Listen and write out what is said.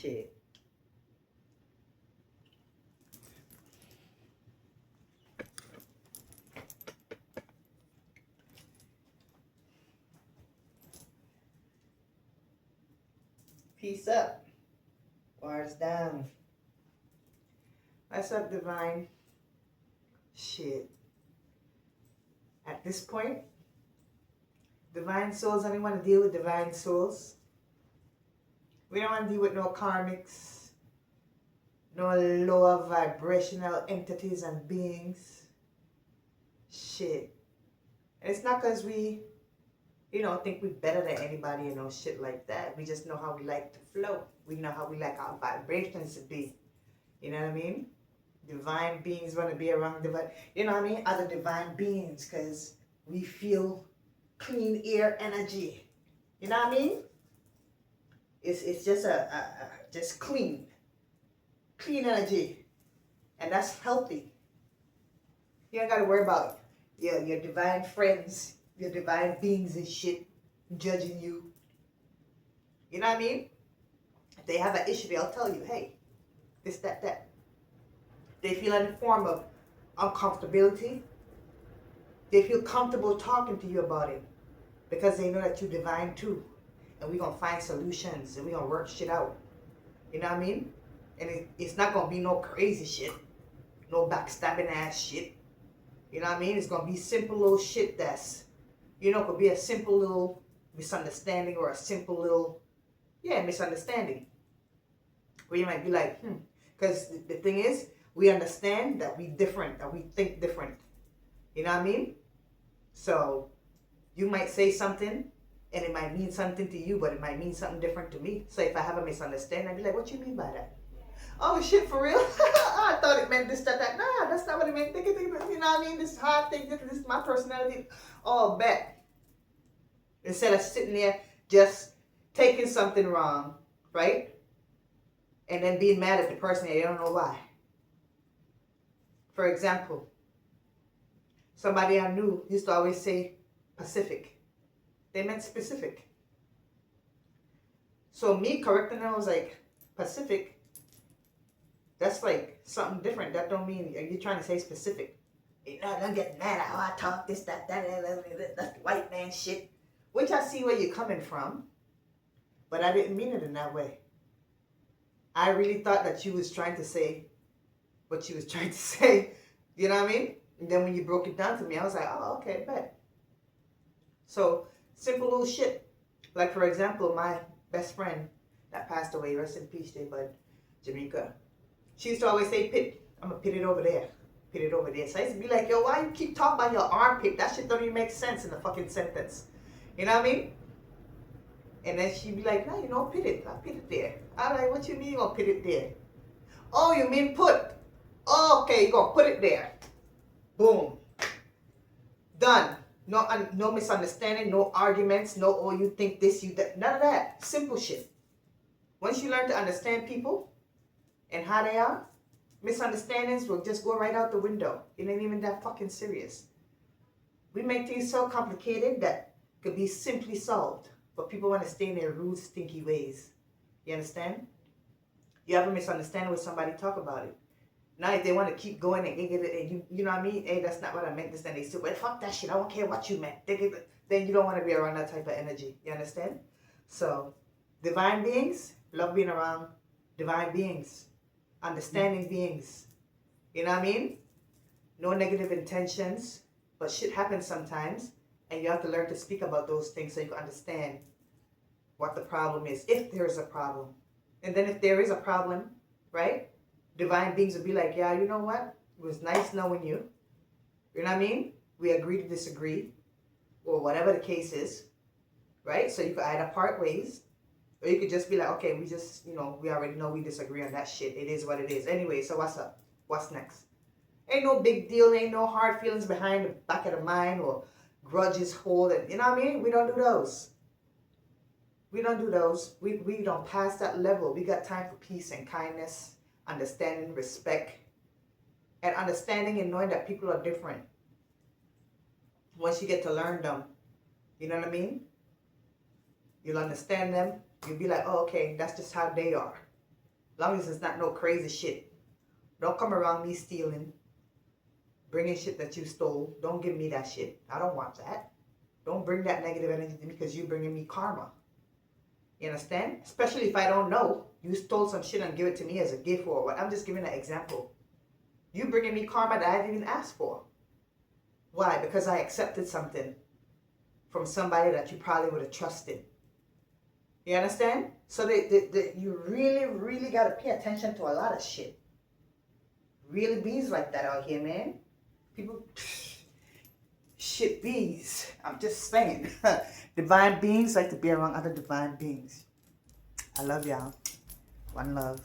Shit. Peace up. Bars down. What's up, divine? Shit. At this point, divine souls, only want to deal with divine souls. We don't want to deal with no karmics, no lower vibrational entities and beings. Shit. And it's not because we, think we're better than anybody and no shit like that. We just know how we like to flow. We know how we like our vibrations to be. You know what I mean? Divine beings want to be around divine, other divine beings, because we feel clean air energy. You know what I mean? It's just just clean energy, and that's healthy. You don't got to worry about your divine friends, your divine beings and shit judging you. You know what I mean? If they have an issue, they'll tell you, hey, this, that. They feel any form of uncomfortability. They feel comfortable talking to you about it because they know that you're divine too. And we're going to find solutions and we're going to work shit out. You know what I mean? And it's not going to be no crazy shit. No backstabbing ass shit. You know what I mean? It's going to be simple little shit that's, could be a simple little misunderstanding or a simple little, misunderstanding. Where you might be like, Because the thing is, we understand that we different, that we think different. You know what I mean? So you might say something and it might mean something to you, but it might mean something different to me. So if I have a misunderstanding, I'd be like, what you mean by that? Oh shit, for real? I thought it meant this, that. Nah, that's not what it meant. You know what I mean? This is how I think, this is my personality. Oh, bet. Instead of sitting there just taking something wrong, right? And then being mad at the person and you don't know why. For example, somebody I knew used to always say Pacific. They meant specific. So me correcting them, I was like, Pacific? That's like something different. That don't mean you're trying to say specific. Don't get mad at how I talk, this, that, that's white man shit. Which I see where you're coming from, but I didn't mean it in that way. I really thought that you was trying to say what you was trying to say. You know what I mean? And then when you broke it down to me, I was like, oh, okay, bet. So, simple little shit. Like, for example, my best friend that passed away, rest in peace, bud, Jamaica. She used to always say, pit. I'm going to pit it over there. Pit it over there. So I used to be like, yo, why you keep talking about your armpit? That shit don't even make sense in the fucking sentence. You know what I mean? And then she'd be like, no, pit it. I'll pit it there. I'm like, what you mean you're going to pit it there? Oh, you mean put? Oh, okay, you're going to put it there. Boom. Done. No misunderstanding, no arguments, no, oh, you think this, you that. None of that. Simple shit. Once you learn to understand people and how they are, misunderstandings will just go right out the window. It ain't even that fucking serious. We make things so complicated that could be simply solved. But people want to stay in their rude, stinky ways. You understand? You have a misunderstanding with somebody, talk about it. Now if they want to keep going and get it, and you know what I mean? Hey, that's not what I meant. This, then they say, well, fuck that shit. I don't care what you meant. Then you don't want to be around that type of energy. You understand? So, divine beings, love being around divine beings. Understanding beings. You know what I mean? No negative intentions. But shit happens sometimes. And you have to learn to speak about those things so you can understand what the problem is, if there is a problem. And then if there is a problem, right? Divine beings will be like, yeah, you know what? It was nice knowing you. You know what I mean? We agree to disagree. Or whatever the case is. Right? So you could either part ways. Or you could just be like, okay, we just, we already know we disagree on that shit. It is what it is. Anyway, so what's up? What's next? Ain't no big deal. Ain't no hard feelings behind the back of the mind or grudges holding. You know what I mean? We don't do those. We don't do those. We don't pass that level. We got time for peace and kindness, understanding, respect, and understanding and knowing that people are different. Once you get to learn them, you know what I mean? You'll understand them. You'll be like, oh, okay, that's just how they are. Long as it's not no crazy shit. Don't come around me stealing, bringing shit that you stole. Don't give me that shit. I don't want that. Don't bring that negative energy to me because you're bringing me karma. You understand? Especially if I don't know. You stole some shit and give it to me as a gift or what. I'm just giving an example. You bringing me karma that I didn't even ask for. Why? Because I accepted something from somebody that you probably would have trusted. You understand? So you really, really got to pay attention to a lot of shit. Really bees like that out here, man. People, shit bees. I'm just saying. Divine beings like to be around other divine beings. I love y'all. One love.